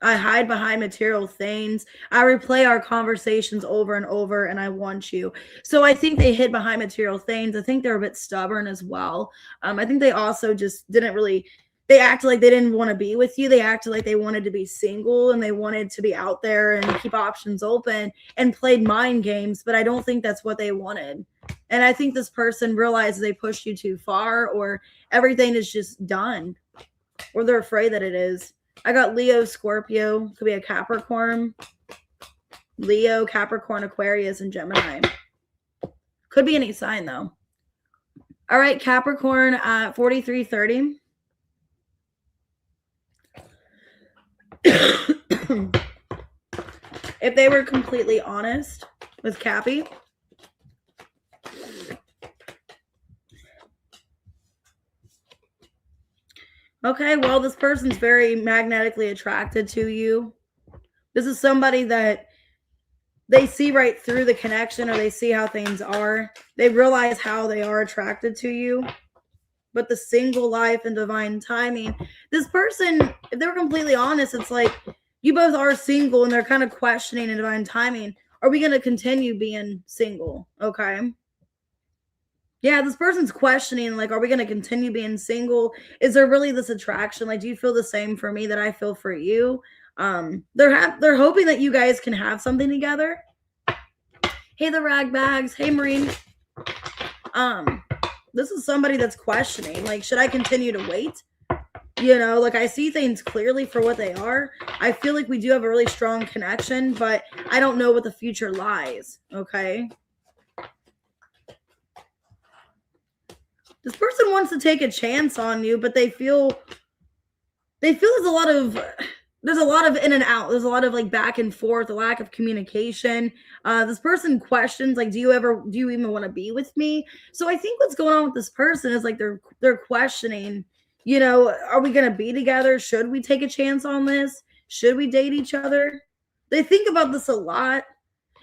I hide behind material things. I replay our conversations over and over, and I want you. So I think they hid behind material things. I think they're a bit stubborn as well. I think they also just didn't really, they acted like they didn't want to be with you. They acted like they wanted to be single and they wanted to be out there and keep options open and played mind games, but I don't think that's what they wanted. And I think this person realizes they pushed you too far, or everything is just done, or they're afraid that it is. I got Leo, Scorpio, could be a Capricorn. Leo, Capricorn, Aquarius, and Gemini. Could be any sign, though. All right, Capricorn at 4330. If they were completely honest with Cappy, okay, well, this person's very magnetically attracted to you. This is somebody that they see right through the connection, or they see how things are. They realize how they are attracted to you. But the single life and divine timing, this person, if they were completely honest, it's like you both are single and they're kind of questioning in divine timing. Are we going to continue being single? Okay. Yeah, this person's questioning, like, are we going to continue being single? Is there really this attraction? Like, do you feel the same for me that I feel for you? They're hoping that you guys can have something together. Hey, the rag bags. Hey, Marine. This is somebody that's questioning, like, should I continue to wait? You know, like, I see things clearly for what they are. I feel like we do have a really strong connection, but I don't know what the future lies. Okay. This person wants to take a chance on you, but they feel there's a lot of in and out. There's a lot of, like, back and forth, a lack of communication. This person questions, like, do you even want to be with me? So I think what's going on with this person is, like, they're questioning, you know, are we going to be together? Should we take a chance on this? Should we date each other? They think about this a lot,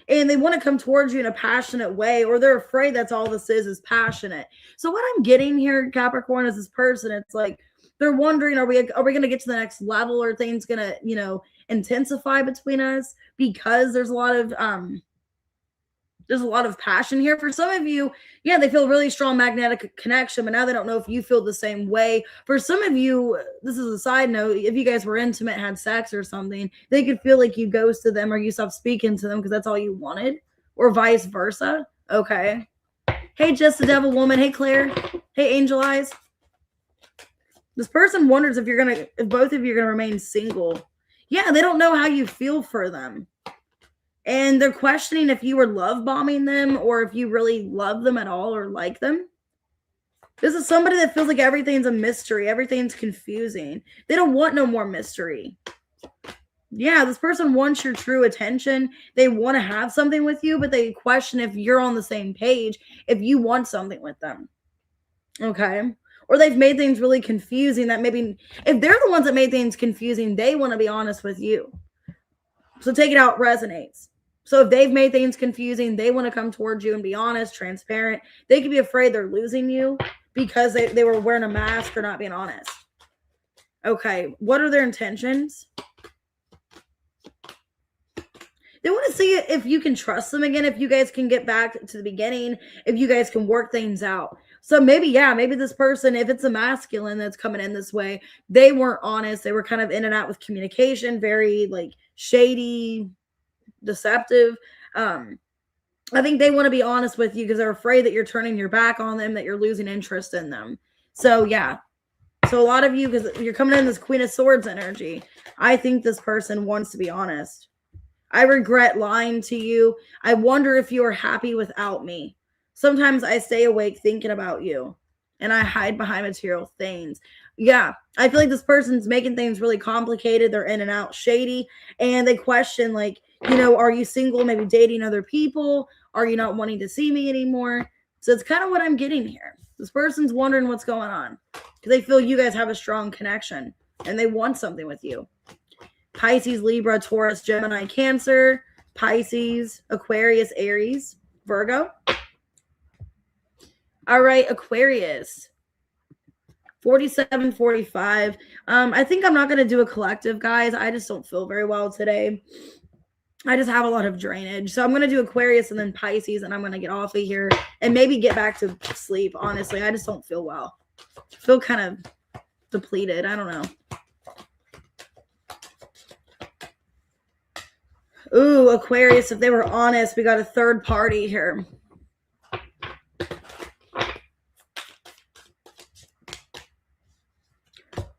and they want to come towards you in a passionate way, or they're afraid that's all this is passionate. So what I'm getting here, Capricorn, is this person, it's like they're wondering, are we going to get to the next level? Or things going to, intensify between us? Because there's a lot of passion here. For some of you, yeah, they feel really strong magnetic connection, but now they don't know if you feel the same way. For some of you, this is a side note, if you guys were intimate, had sex or something, they could feel like you ghosted them or you stopped speaking to them because that's all you wanted, or vice versa. Okay. Hey, Just the Devil Woman. Hey, Claire. Hey, Angel Eyes. This person wonders if both of you are going to remain single. Yeah, they don't know how you feel for them. And they're questioning if you were love bombing them or if you really love them at all or like them. This is somebody that feels like everything's a mystery. Everything's confusing. They don't want no more mystery. Yeah, this person wants your true attention. They want to have something with you, but they question if you're on the same page, if you want something with them. Okay. Or they've made things really confusing that maybe if they're the ones that made things confusing, they want to be honest with you. So take it out resonates. So if they've made things confusing, they want to come towards you and be honest, transparent. They could be afraid they're losing you because they were wearing a mask or not being honest. Okay, what are their intentions? They want to see if you can trust them again, if you guys can get back to the beginning, if you guys can work things out. So maybe this person, if it's a masculine that's coming in this way, they weren't honest. They were kind of in and out with communication, very like shady, deceptive. I think they want to be honest with you because they're afraid that you're turning your back on them, that you're losing interest in them. So yeah. So a lot of you, because you're coming in this Queen of Swords energy, I think this person wants to be honest. I regret lying to you. I wonder if you are happy without me. Sometimes I stay awake thinking about you and I hide behind material things. Yeah, I feel like this person's making things really complicated. They're in and out shady and they question like, are you single, maybe dating other people? Are you not wanting to see me anymore? So it's kind of what I'm getting here. This person's wondering what's going on because they feel you guys have a strong connection and they want something with you. Pisces, Libra, Taurus, Gemini, Cancer, Pisces, Aquarius, Aries, Virgo. All right, Aquarius. 47-45. I think I'm not going to do a collective, guys. I just don't feel very well today. I just have a lot of drainage. So I'm going to do Aquarius and then Pisces, and I'm going to get off of here and maybe get back to sleep, honestly. I just don't feel well. I feel kind of depleted. I don't know. Ooh, Aquarius, if they were honest, we got a third party here.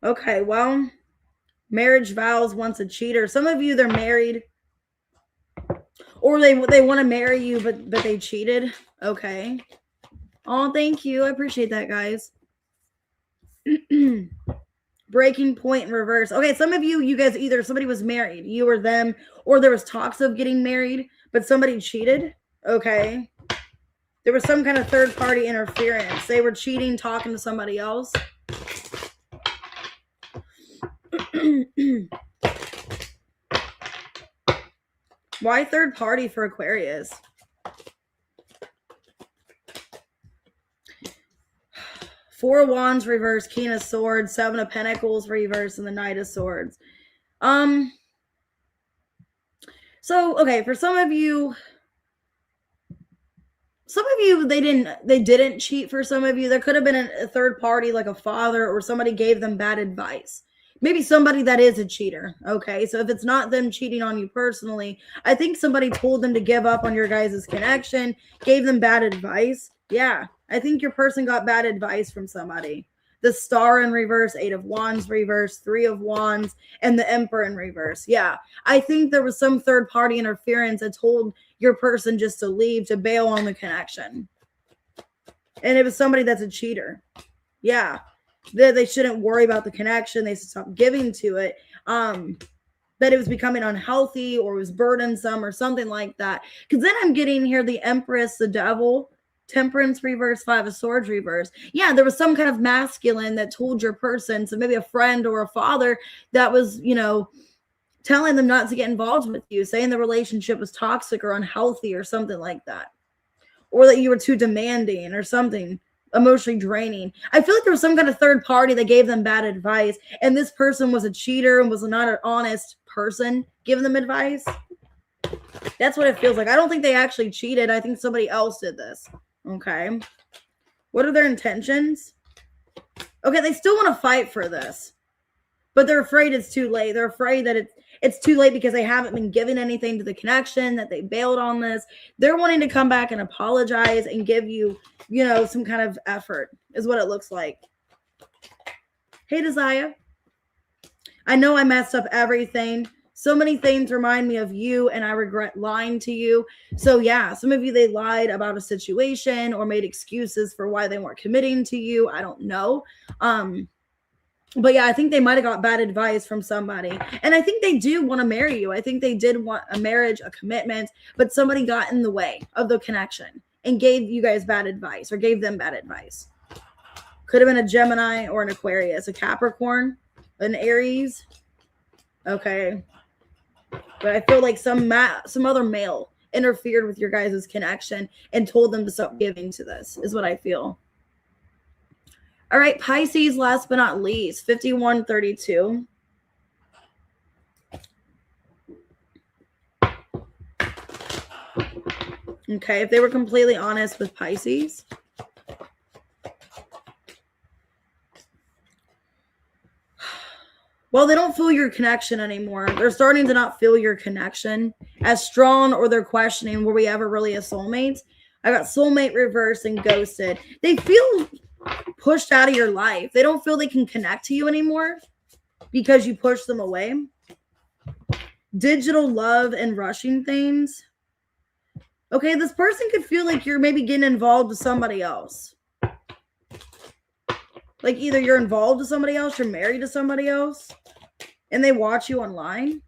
Okay, well, marriage vows once a cheater. Some of you, they're married. Or they want to marry you, but they cheated. Okay. Oh, thank you. I appreciate that, guys. Breaking point in reverse. Okay, some of you guys, either somebody was married, you or them, or there was talks of getting married, but somebody cheated. Okay. There was some kind of third party interference. They were cheating, talking to somebody else. Why third party for Aquarius? Four of Wands reverse, King of Swords, Seven of Pentacles reverse, and the Knight of Swords. So okay, for some of you they didn't cheat. For some of you, there could have been a third party, like a father or somebody gave them bad advice. Maybe somebody that is a cheater. Okay, so if it's not them cheating on you personally, I think somebody told them to give up on your guys' connection, gave them bad advice. Yeah, I think your person got bad advice from somebody. The Star in reverse, Eight of Wands reverse, Three of Wands, and the Emperor in reverse. Yeah, I think there was some third party interference that told your person just to leave, to bail on the connection. And it was somebody that's a cheater. Yeah. They shouldn't worry about the connection. They should stop giving to it. That it was becoming unhealthy or was burdensome or something like that. Because then I'm getting here the Empress, the Devil, Temperance reverse, Five of Swords reverse. Yeah, there was some kind of masculine that told your person, so maybe a friend or a father that was, telling them not to get involved with you, saying the relationship was toxic or unhealthy or something like that, or that you were too demanding or something, emotionally draining. I feel like there was some kind of third party that gave them bad advice, and this person was a cheater and was not an honest person giving them advice. That's what it feels like. I don't think they actually cheated. I think somebody else did this. Okay. What are their intentions? Okay, they still want to fight for this, but they're afraid it's too late. They're afraid that it's too late because they haven't been given anything to the connection, that they bailed on this. They're wanting to come back and apologize and give you, some kind of effort is what it looks like. Hey, Desire. I know I messed up everything. So many things remind me of you, and I regret lying to you. So yeah, some of you, they lied about a situation or made excuses for why they weren't committing to you. I don't know. But yeah, I think they might have got bad advice from somebody. And I think they do want to marry you. I think they did want a marriage, a commitment, but somebody got in the way of the connection and gave you guys bad advice or gave them bad advice. Could have been a Gemini or an Aquarius, a Capricorn, an Aries. Okay. But I feel like some other male interfered with your guys' connection and told them to stop giving to this, is what I feel. All right, Pisces, last but not least, 5132. Okay, if they were completely honest with Pisces. Well, they don't feel your connection anymore. They're starting to not feel your connection as strong, or they're questioning, were we ever really a soulmate? I got soulmate reversed and ghosted. They feel pushed out of your life. They don't feel they can connect to you anymore because you push them away. Digital love and rushing things. Okay, this person could feel like you're maybe getting involved with somebody else. Like either you're involved with somebody else, you're married to somebody else, and they watch you online.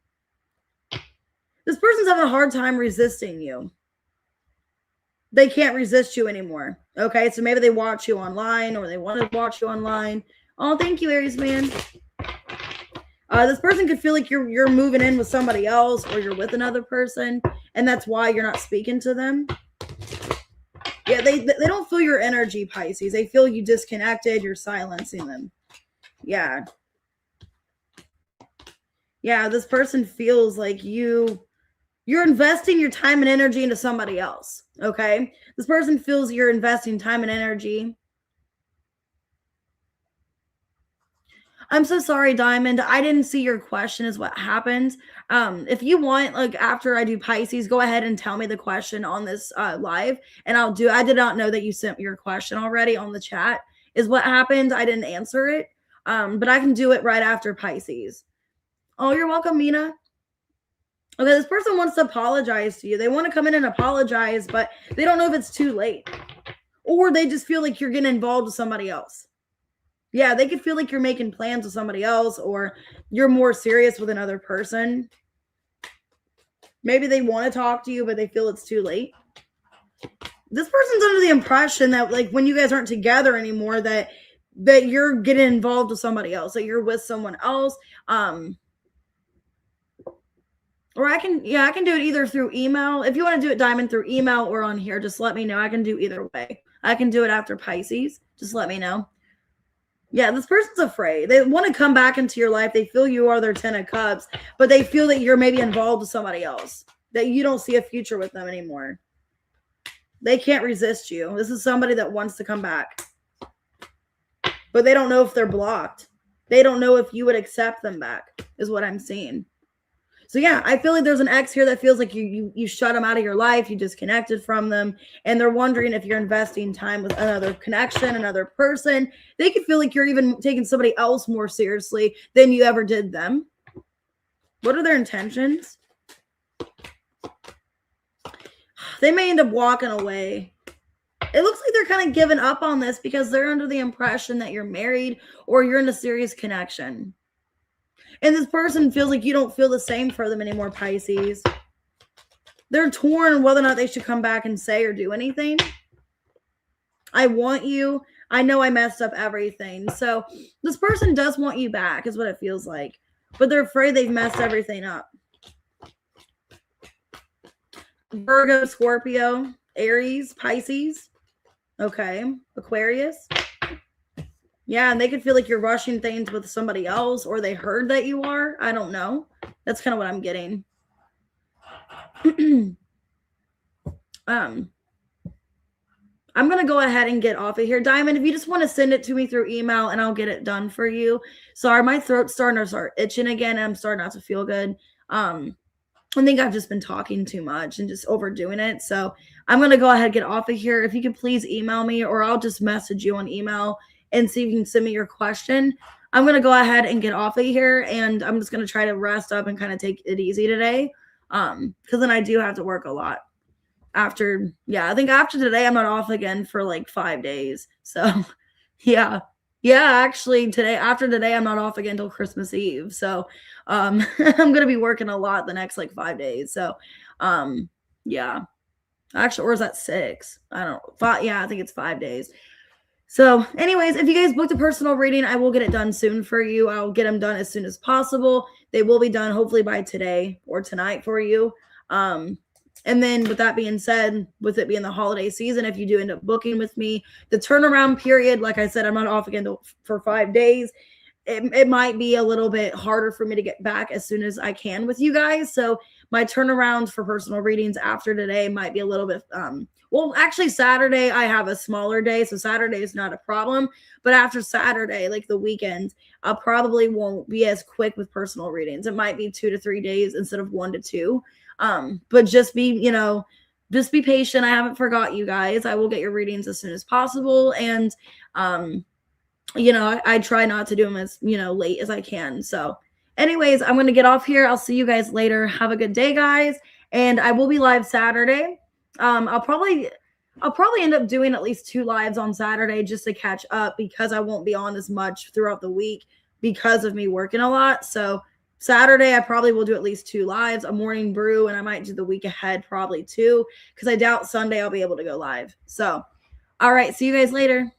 This person's having a hard time resisting you. They can't resist you anymore. Okay, so maybe they watch you online, or they want to watch you online. Oh, thank you, Aries man. This person could feel like you're moving in with somebody else, or you're with another person, and that's why you're not speaking to them. Yeah, they don't feel your energy, Pisces. They feel you disconnected. You're silencing them. Yeah. Yeah, this person feels like you're investing your time and energy into somebody else. Okay? This person feels you're investing time and energy. I'm so sorry, Diamond. I didn't see your question is what happened. If you want, like after I do Pisces, go ahead and tell me the question on this live, and I did not know that you sent your question already on the chat is what happened. I didn't answer it. But I can do it right after Pisces. Oh, you're welcome, Mina. Okay, this person wants to apologize to you. They want to come in and apologize, but they don't know if it's too late. Or they just feel like you're getting involved with somebody else. Yeah, they could feel like you're making plans with somebody else, or you're more serious with another person. Maybe they want to talk to you, but they feel it's too late. This person's under the impression that, like, when you guys aren't together anymore, that you're getting involved with somebody else, that you're with someone else. Or I can do it either through email. If you want to do it, Diamond, through email or on here, just let me know. I can do either way. I can do it after Pisces. Just let me know. Yeah, this person's afraid. They want to come back into your life. They feel you are their 10 of cups, but they feel that you're maybe involved with somebody else, that you don't see a future with them anymore. They can't resist you. This is somebody that wants to come back, but they don't know if they're blocked. They don't know if you would accept them back, is what I'm seeing. So yeah, I feel like there's an ex here that feels like you shut them out of your life, you disconnected from them, and they're wondering if you're investing time with another connection, another person. They could feel like you're even taking somebody else more seriously than you ever did them. What are their intentions? They may end up walking away. It looks like they're kind of giving up on this because they're under the impression that you're married or you're in a serious connection. And this person feels like you don't feel the same for them anymore, Pisces. They're torn whether or not they should come back and say or do anything. I want you. I know I messed up everything. So this person does want you back, is what it feels like. but they're afraid they've messed everything up. Virgo, Scorpio, Aries, Pisces. Okay. Aquarius. Yeah, and they could feel like you're rushing things with somebody else, or they heard that you are. I don't know. That's kind of what I'm getting. I'm going to go ahead and get off of here. Diamond, if you just want to send it to me through email and I'll get it done for you. Sorry, my throat's starting to start itching again, and I'm starting not to feel good. I think I've just been talking too much and just overdoing it. So I'm going to go ahead and get off of here. If you could please email me, or I'll just message you on email and see if you can send me your question. I'm going to go ahead and get off of here, and I'm just going to try to rest up and kind of take it easy today. Because then I do have to work a lot. I think after today, I'm not off again for like 5 days. So yeah, actually after today, I'm not off again until Christmas Eve. So, I'm going to be working a lot the next like 5 days. So, yeah, actually, or is that 6? I don't know. 5, yeah, I think it's 5 days. So anyways, if you guys booked a personal reading, I will get it done soon for you. I'll get them done as soon as possible. They will be done hopefully by today or tonight for you. And then with that being said, with it being the holiday season, if you do end up booking with me, the turnaround period, like I said, I'm not off again for 5 days. It might be a little bit harder for me to get back as soon as I can with you guys. So my turnaround for personal readings after today might be a little bit, well, actually Saturday, I have a smaller day. So Saturday is not a problem, but after Saturday, like the weekend, I probably won't be as quick with personal readings. It might be 2 to 3 days instead of 1 to 2. But just be patient. I haven't forgot you guys. I will get your readings as soon as possible. And, I try not to do them as, late as I can. So anyways, I'm going to get off here. I'll see you guys later. Have a good day, guys. And I will be live Saturday. I'll probably end up doing at least 2 lives on Saturday just to catch up, because I won't be on as much throughout the week because of me working a lot. So Saturday, I probably will do at least 2 lives, a morning brew, and I might do the week ahead probably 2, because I doubt Sunday I'll be able to go live. So, all right. See you guys later.